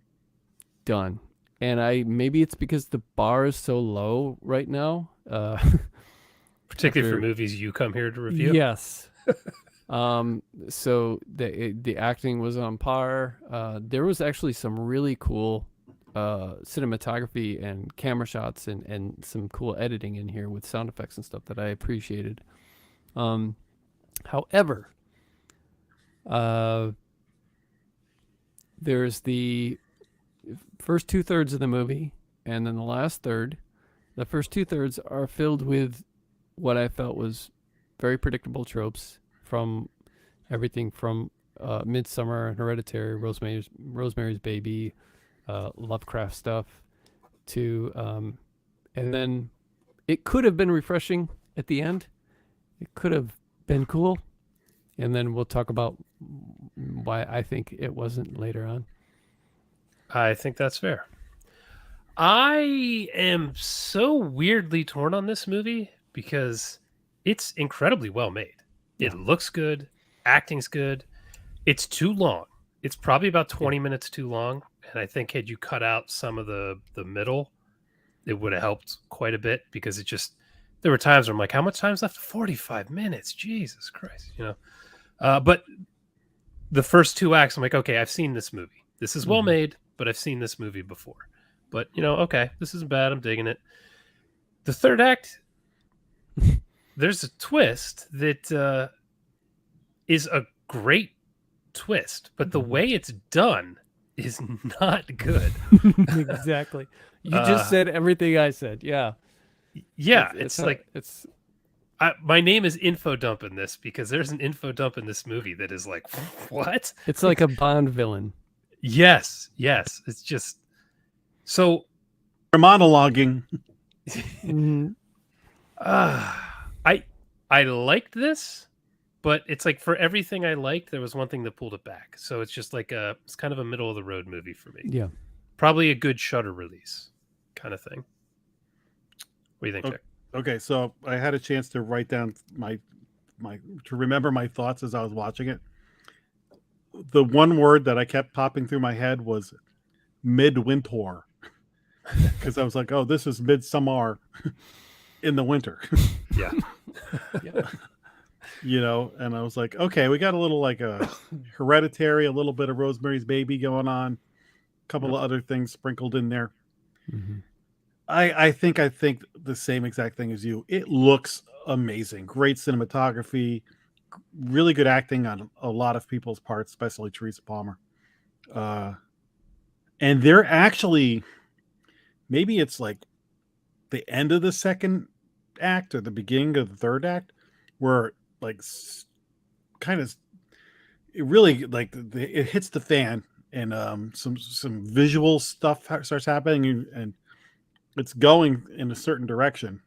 done. And maybe it's because the bar is so low right now. Particularly for after- movies you come here to review. Yes. So the acting was on par. There was actually some really cool cinematography and camera shots and some cool editing in here with sound effects and stuff that I appreciated. However, there's the first 2/3 of the movie, and then the last third. The first 2/3 are filled with what I felt was very predictable tropes from everything from Midsummer and Hereditary, Rosemary's Baby, Lovecraft stuff, to and then it could have been refreshing at the end. It could have been cool, and then we'll talk about why I think it wasn't later on. I think that's fair. I am so weirdly torn on this movie because it's incredibly well made. It looks good. Acting's good. It's too long. It's probably about 20 minutes too long. And I think had you cut out some of the middle, it would have helped quite a bit because there were times where I'm like, how much time's left? 45 minutes. Jesus Christ. But the first 2 acts, I'm like, okay, I've seen this movie. This is well made, but I've seen this movie before. But, okay, this isn't bad. I'm digging it. The third act, there's a twist that is a great twist, but the way it's done is not good. Exactly. You just said everything I said. Yeah. Yeah, It's my name is info dump in this because there's an info dump in this movie that is like, what? It's like a Bond villain. Yes. It's just so We're monologuing. I liked this, but it's like for everything I liked, there was one thing that pulled it back. So it's just like it's kind of a middle of the road movie for me. Yeah. Probably a good Shudder release kind of thing. What do you think, Jack? Okay, so I had a chance to write down to remember my thoughts as I was watching it. The one word that I kept popping through my head was midwinter, because I was like, "Oh, this is midsummer in the winter," Yeah. And I was like, "Okay, we got a little like a Hereditary, a little bit of Rosemary's Baby going on, a couple of other things sprinkled in there." Mm-hmm. I think the same exact thing as you. It looks amazing. Great cinematography, really good acting on a lot of people's parts, especially Teresa Palmer. And they're actually, maybe it's like the end of the second act or the beginning of the third act, where like kind of it really like it hits the fan and some visual stuff starts happening and it's going in a certain direction,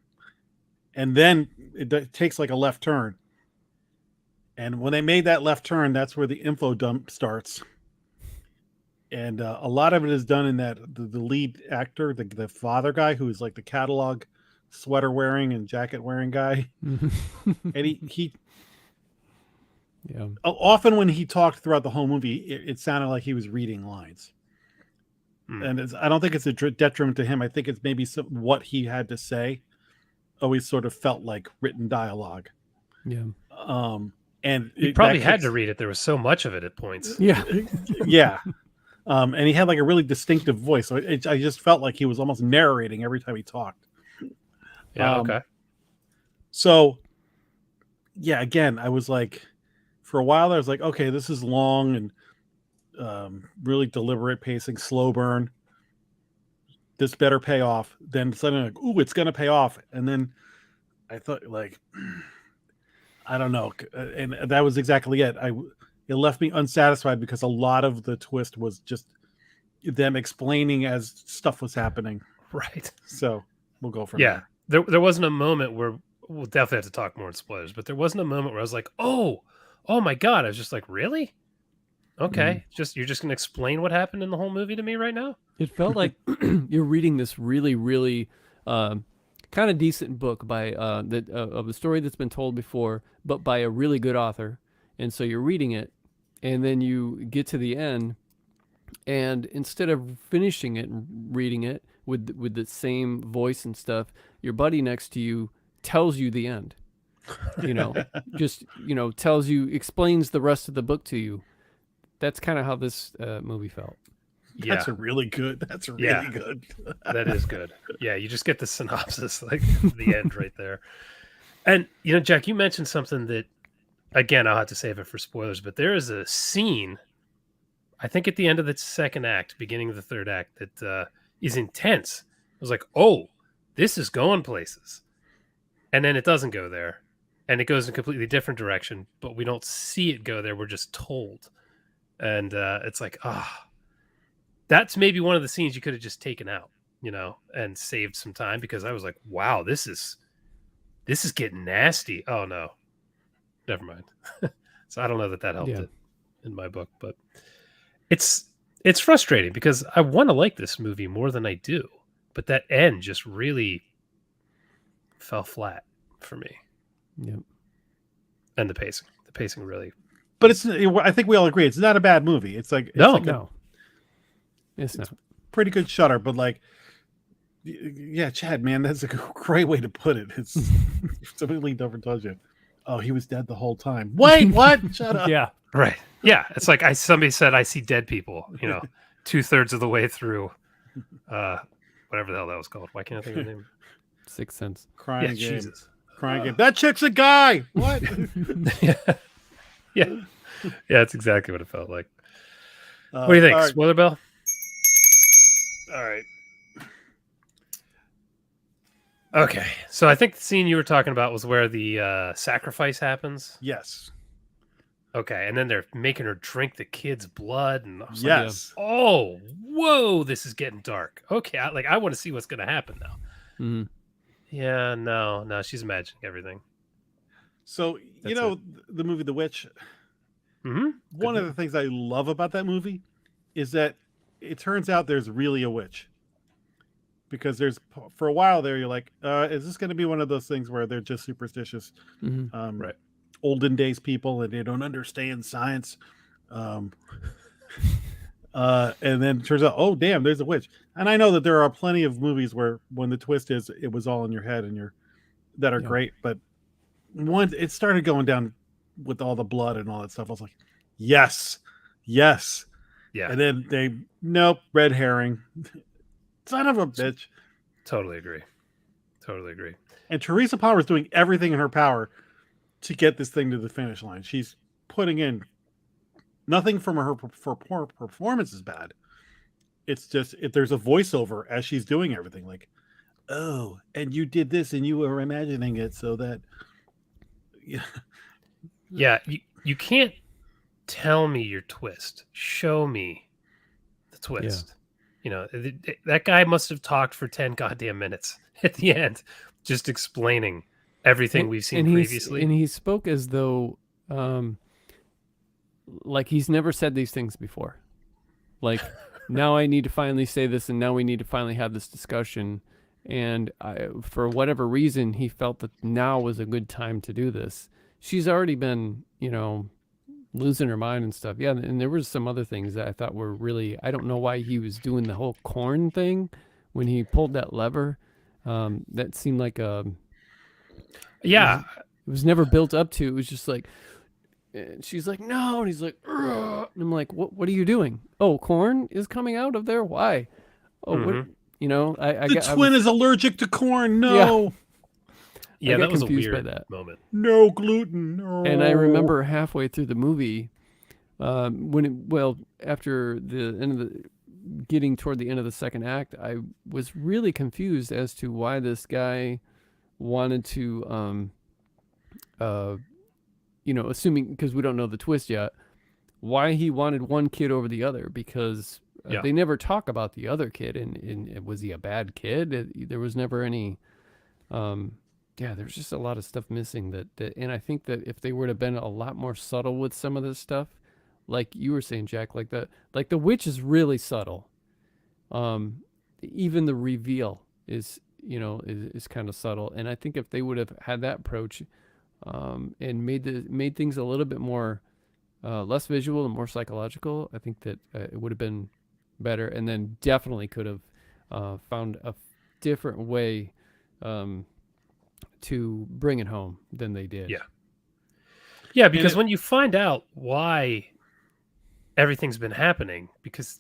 and then it takes like a left turn. And when they made that left turn, that's where the info dump starts. And a lot of it is done in that the lead actor, the father guy, who is like the catalog sweater wearing and jacket wearing guy, and he Yeah. often when he talked throughout the whole movie, it sounded like he was reading lines. And I don't think it's a detriment to him. I think it's maybe what he had to say always sort of felt like written dialogue. Yeah. And He probably had to read it. There was so much of it at points. Yeah. Yeah. And he had like a really distinctive voice. So I just felt like he was almost narrating every time he talked. Yeah. Okay. So, yeah, again, I was like, for a while I was like, okay, this is long and really deliberate pacing, slow burn. This better pay off. Then suddenly, like, ooh, it's gonna pay off. And then I thought, like, I don't know, and that was exactly it. It left me unsatisfied because a lot of the twist was just them explaining as stuff was happening. Right. So we'll go from Yeah. There wasn't a moment where we'll definitely have to talk more in spoilers, but there wasn't a moment where I was like, oh my God. I was just like, really? Okay. You're just gonna explain what happened in the whole movie to me right now? It felt like you're reading this really, really kind of decent book by of a story that's been told before, but by a really good author. And so you're reading it, and then you get to the end, and instead of finishing it and reading it with the same voice and stuff, your buddy next to you tells you the end. Tells you, explains the rest of the book to you. That's kind of how this movie felt. That's really good. That's really good. That is good. Yeah, you just get the synopsis, like the end right there. And, Jack, you mentioned something that, again, I'll have to save it for spoilers, but there is a scene, I think at the end of the second act, beginning of the third act, that is intense. I was like, oh, this is going places. And then it doesn't go there. And it goes in a completely different direction, but we don't see it go there. We're just told. And it's like, that's maybe one of the scenes you could have just taken out, and saved some time, because I was like, wow, this is getting nasty. Oh no, never mind. So I don't know that helped it in my book, but it's frustrating because I want to like this movie more than I do, but that end just really fell flat for me. Yep. And the pacing really. But I think we all agree it's not a bad movie. It's like no. It's not. Pretty good Shudder, but like, yeah, Chad, man, that's a great way to put it. It's somebody different tells you, oh, he was dead the whole time. Wait, what? Shut up. Yeah. Right. Yeah. It's like somebody said, I see dead people, 2/3 of the way through, whatever the hell that was called. Why can't I think of the name? Sixth Sense. Crying game. Jesus. Crying game. That chick's a guy. What? Yeah. That's exactly what it felt like. What do you think? Right. Spoiler bell? All right. Okay. So I think the scene you were talking about was where the sacrifice happens. Yes. Okay. And then they're making her drink the kid's blood. And yes. Like, oh, whoa, this is getting dark. Okay. I want to see what's going to happen now. Mm-hmm. Yeah, no, she's imagining everything. So, the movie The Witch, one of the things I love about that movie is that it turns out there's really a witch. Because for a while there, you're like, is this going to be one of those things where they're just superstitious, right? Olden days people and they don't understand science. And then it turns out, oh, damn, there's a witch. And I know that there are plenty of movies where when the twist is it was all in your head and that are great. But once it started going down with all the blood and all that stuff, I was like, yes. Yeah. And then nope, red herring. Son of a bitch. Totally agree. And Teresa Palmer is doing everything in her power to get this thing to the finish line. She's putting in nothing from her performance is bad. It's just if there's a voiceover as she's doing everything, like, oh, and you did this and you were imagining it so that. Yeah, you can't tell me your twist. Show me the twist. Yeah. That guy must have talked for 10 goddamn minutes at the end, just explaining everything we've seen previously. And he spoke as though, like he's never said these things before. Like, now I need to finally say this, and now we need to finally have this discussion. And for whatever reason, he felt that now was a good time to do this. She's already been, losing her mind and stuff. Yeah, and there was some other things that I thought were really, I don't know why he was doing the whole corn thing when he pulled that lever. That seemed like it was never built up to. It was just like, and she's like, no, and he's like, ugh. And I'm like, what are you doing? Oh, corn is coming out of there? Why? Oh, what? The twin is allergic to corn. No. Yeah, got that was a confused by weird that. moment. No gluten. No. And I remember halfway through the movie, after the end of getting toward the end of the second act, I was really confused as to why this guy wanted to, assuming, because we don't know the twist yet, why he wanted one kid over the other, because they never talk about the other kid, and was he a bad kid? There was never any, there's just a lot of stuff missing and I think that if they would have been a lot more subtle with some of this stuff, like you were saying, Jack, like the witch is really subtle. Even the reveal is kind of subtle, and I think if they would have had that approach, and made things a little bit more less visual and more psychological, I think that it would have been better, and then definitely could have found a different way to bring it home than they did. Yeah, because when you find out why everything's been happening, because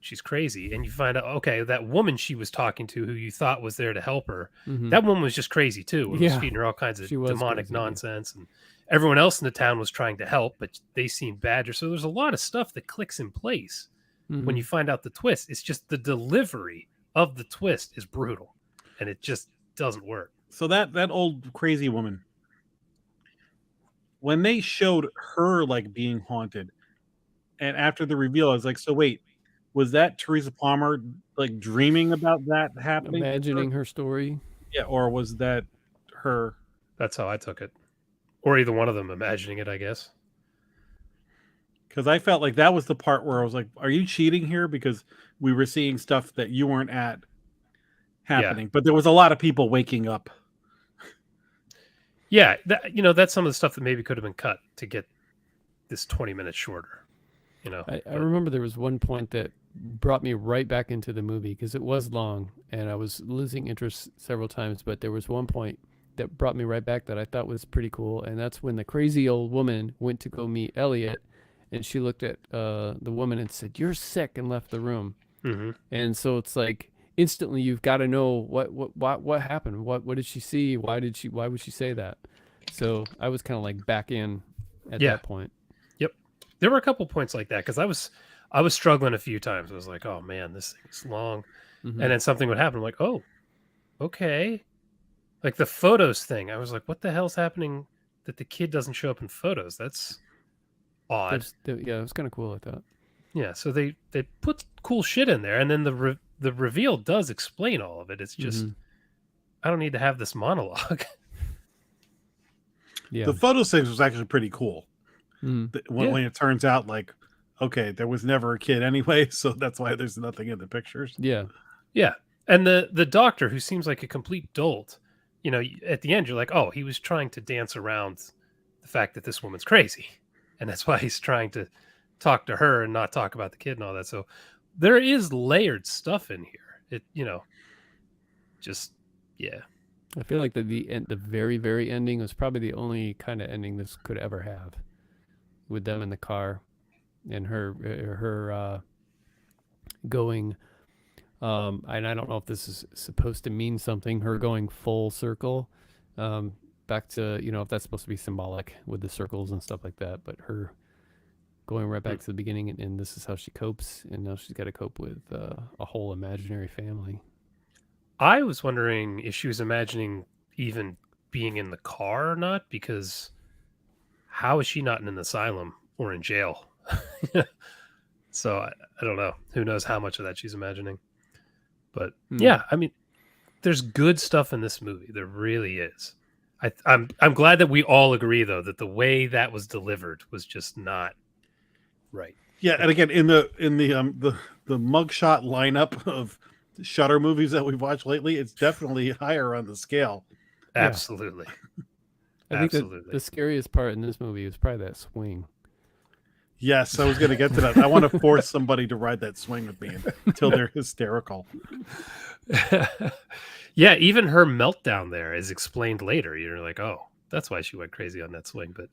she's crazy, and you find out, okay, that woman she was talking to, who you thought was there to help her, that woman was just crazy too. It was feeding her all kinds of demonic nonsense, and everyone else in the town was trying to help, but they seemed badger. So there's a lot of stuff that clicks in place when you find out the twist. It's just the delivery of the twist is brutal, and it just doesn't work. So that old crazy woman, when they showed her like being haunted, and after the reveal, I was like, so wait, was that Teresa Palmer like dreaming about that happening? Imagining her story? Yeah, or was that her? That's how I took it. Or either one of them imagining it, I guess. Because I felt like that was the part where I was like, are you cheating here? Because we were seeing stuff that you weren't at happening. Yeah. But there was a lot of people waking up. Yeah, that's some of the stuff that maybe could have been cut to get this 20 minutes shorter. I remember there was one point that brought me right back into the movie, because it was long and I was losing interest several times, but there was one point that brought me right back that I thought was pretty cool, and that's when the crazy old woman went to go meet Elliot, and she looked at the woman and said, "You're sick," and left the room. And so it's like instantly you've got to know what happened. What did she see? Why would she say that? So I was kind of like back in at that point. There were a couple points like that, because I was struggling a few times. I was like, oh man, this thing's long. And then something would happen. I'm like, oh, okay. Like the photos thing. I was like, what the hell's happening that the kid doesn't show up in photos? That's odd. Yeah, it was kind of cool, I thought. Yeah, so they put cool shit in there, and then the reveal does explain all of it. It's just, I don't need to have this monologue. Yeah. The photos thing was actually pretty cool. When it turns out, like, okay, there was never a kid anyway, so that's why there's nothing in the pictures. Yeah. And the doctor, who seems like a complete dolt, at the end you're like, oh, he was trying to dance around the fact that this woman's crazy, and that's why he's trying to talk to her and not talk about the kid and all that. So there is layered stuff in here. It I feel like the very, very ending was probably the only kind of ending this could ever have, with them in the car and her going, and I don't know if this is supposed to mean something, her going full circle back to, if that's supposed to be symbolic with the circles and stuff like that, but her going right back to the beginning, and this is how she copes, and now she's got to cope with a whole imaginary family. I was wondering if she was imagining even being in the car or not, because how is she not in an asylum or in jail? So I don't know. Who knows how much of that she's imagining? But yeah, I mean, there's good stuff in this movie. There really is. I'm glad that we all agree, though, that the way that was delivered was just not right. Yeah, and again, in the mugshot lineup of Shudder movies that we've watched lately, it's definitely higher on the scale. Absolutely. I think that the scariest part in this movie was probably that swing. Yes, I was going to get to that. I want to force somebody to ride that swing with me until they're hysterical. Yeah, even her meltdown there is explained later. You're like, oh, that's why she went crazy on that swing. But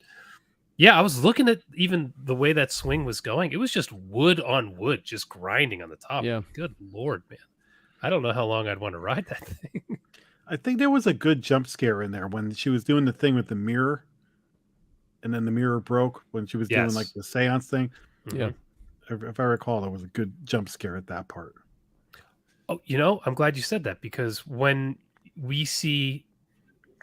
yeah, I was looking at even the way that swing was going. It was just wood on wood, just grinding on the top. Yeah. Good Lord, man. I don't know how long I'd want to ride that thing. I think there was a good jump scare in there when she was doing the thing with the mirror, and then the mirror broke when she was doing like the seance thing. Yeah. If I recall, there was a good jump scare at that part. Oh, I'm glad you said that, because when we see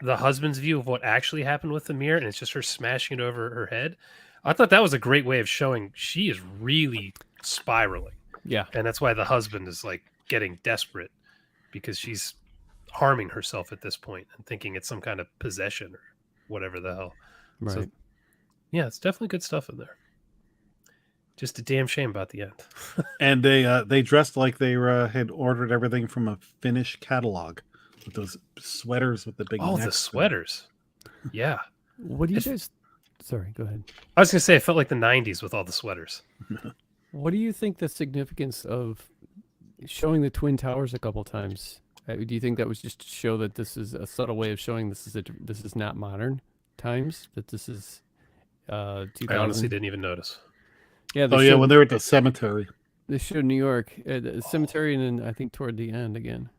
the husband's view of what actually happened with the mirror, and it's just her smashing it over her head, I thought that was a great way of showing she is really spiraling. Yeah. And that's why the husband is like getting desperate, because she's harming herself at this point and thinking it's some kind of possession or whatever the hell. Right. So, yeah, it's definitely good stuff in there. Just a damn shame about the end. And they dressed like they had ordered everything from a Finnish catalog with those sweaters with the big the necks. sweaters. Yeah. What do you guys... Sorry, go ahead. I was going to say, it felt like the 90s with all the sweaters. What do you think the significance of showing the Twin Towers a couple times? Do you think that was just to show that this is a subtle way of showing this is not modern times, that this is 2000? I honestly didn't even notice. Yeah. When they're at the cemetery. They showed New York, the cemetery, and then I think toward the end again.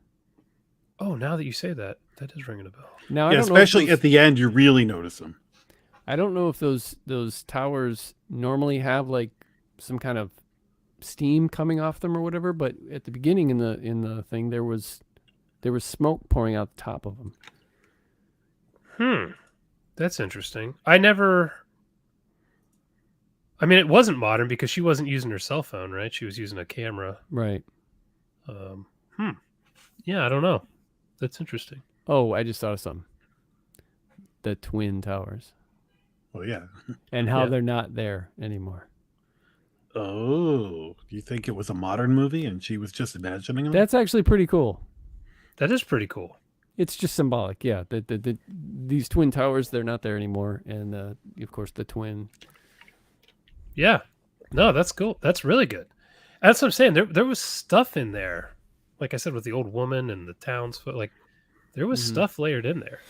Oh, now that you say that, that is ringing a bell. Now, Yeah, especially at the end, you really notice them. I don't know if those towers normally have like some kind of steam coming off them or whatever, but at the beginning in the thing there was smoke pouring out the top of them. That's interesting. I mean, it wasn't modern because she wasn't using her cell phone, right? She was using a camera. Right. Yeah, I don't know. That's interesting. Oh, I just thought of something. The Twin Towers. Oh, yeah. And how they're not there anymore. Oh, do you think it was a modern movie and she was just imagining them? That's actually pretty cool. That is pretty cool. It's just symbolic, yeah. These Twin Towers, they're not there anymore. And, of course, the twin. Yeah. No, that's cool. That's really good. That's what I'm saying. There was stuff in there. Like I said, with the old woman and the townsfolk, like there was stuff layered in there.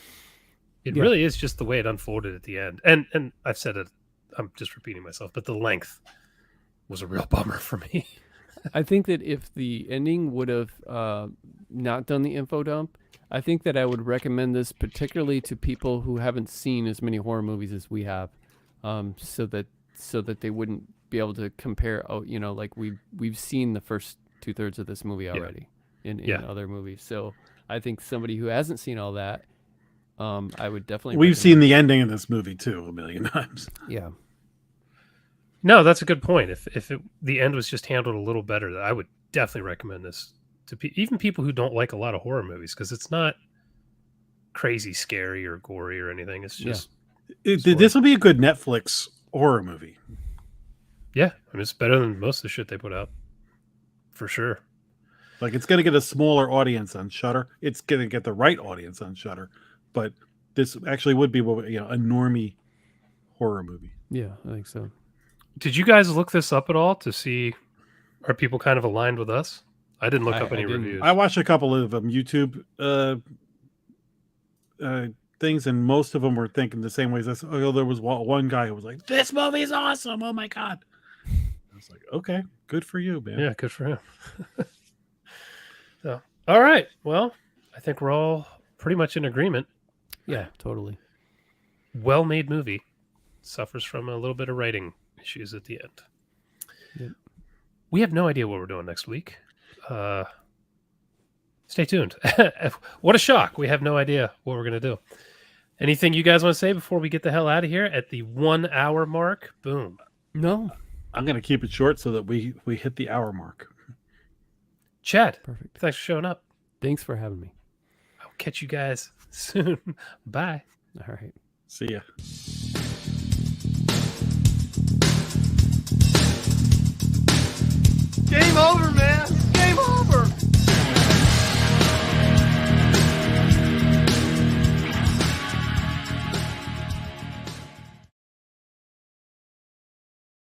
It really is just the way it unfolded at the end. And I've said it, I'm just repeating myself, but the length was a real bummer for me. I think that if the ending would have not done the info dump, I think that I would recommend this particularly to people who haven't seen as many horror movies as we have, so that they wouldn't be able to compare. Oh, like we've seen the first 2/3 of this movie already in other movies. So I think somebody who hasn't seen all that, I would definitely. We've seen the ending of this movie too a million times. Yeah. No, that's a good point. If the end was just handled a little better, I would definitely recommend this to even people who don't like a lot of horror movies, because it's not crazy scary or gory or anything. It's just this will be a good Netflix horror movie. Yeah, I mean, it's better than most of the shit they put out, for sure. Like, it's going to get a smaller audience on Shudder. It's going to get the right audience on Shudder, but this actually would be a normie horror movie. Yeah, I think so. Did you guys look this up at all to see, are people kind of aligned with us? I didn't look up any reviews. I watched a couple of YouTube things, and most of them were thinking the same way as us. Oh, there was one guy who was like, "This movie is awesome! Oh my god!" I was like, "Okay, good for you, man." Yeah, good for him. So, all right. Well, I think we're all pretty much in agreement. Yeah, totally. Well-made movie. Suffers from a little bit of writing issues at the end. Yep. We have no idea what we're doing next week. Stay tuned. What a shock. We have no idea what we're going to do. Anything you guys want to say before we get the hell out of here at the 1 hour mark? Boom. No. I'm going to keep it short so that we hit the hour mark. Chad, perfect. Thanks for showing up. Thanks for having me. I'll catch you guys soon. Bye. All right. See ya. Game over, man.